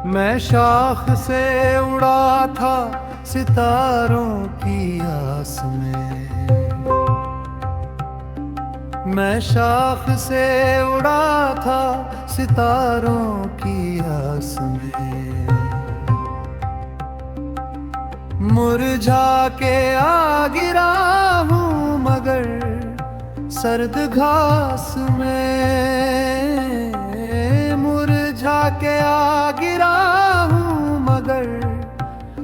मैं शाख से उड़ा था सितारों की आस में, मैं शाख से उड़ा था सितारों की आस में। मुरझा के आ गिरा हूँ मगर सर्द घास में, मुरझा के आ गिरा हूँ मगर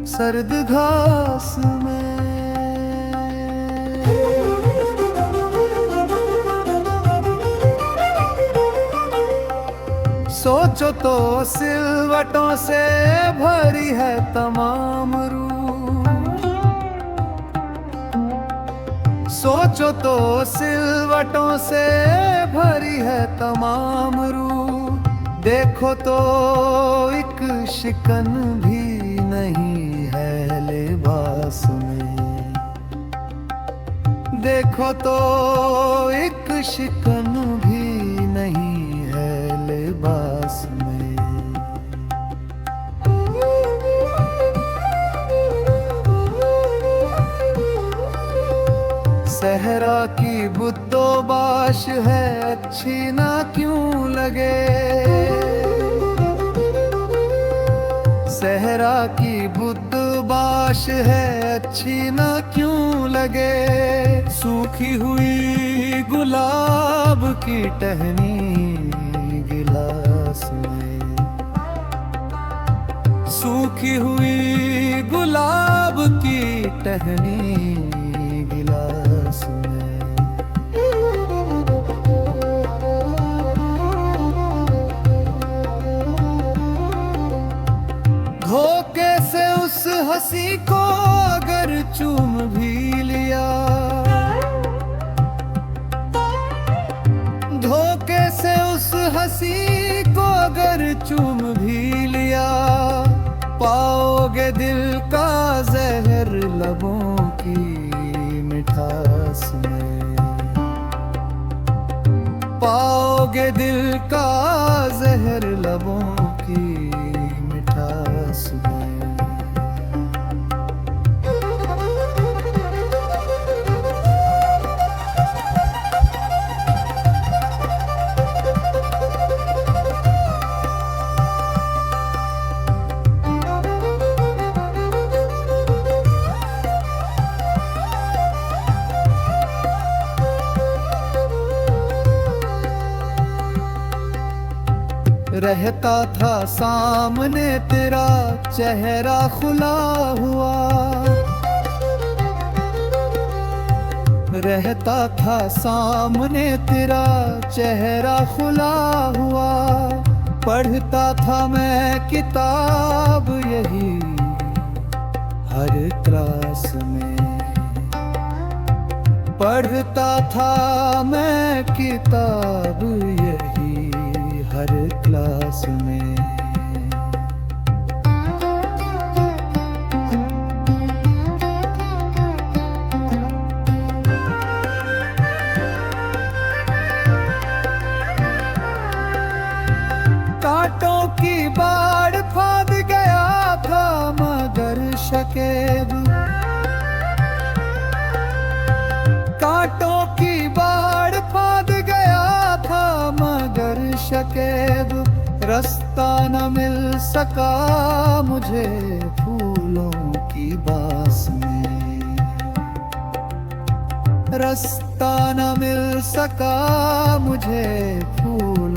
सर्द घास में। सोचो तो सिलवटों से भरी है तमाम रूह, सोचो तो सिलवटों से भरी है तमाम रूह। देखो तो एक शिकन भी नहीं है लिबास में, देखो तो एक शिकन भी नहीं है लिबास में। सहरा की बुद्दोबाश है अच्छी ना क्यों लगे, सहरा की बुद्दोबाश है अच्छी ना क्यों लगे। सूखी हुई गुलाब की टहनी गिलास में, सूखी हुई गुलाब की टहनी गिलास में। धोखे से उस हंसी को अगर चूम भी लिया, धोखे से उस हंसी को अगर चूम भी लिया, पाओगे दिल का जहर लबों की मिठास में, पाओगे दिल का जहर लबों की मिठास में। रहता था सामने तेरा चेहरा खुला हुआ, रहता था सामने तेरा चेहरा खुला हुआ। पढ़ता था मैं किताब यही हर क्लास में, पढ़ता था मैं किताब यही हर क्लास में। कांटों की बाढ़ फांद गया था मगर शकीब, कांटों की बाढ़ फांद गया था मगर शकीब। रास्ता न मिल सका मुझे फूलों की बास में, रास्ता न मिल सका मुझे फूल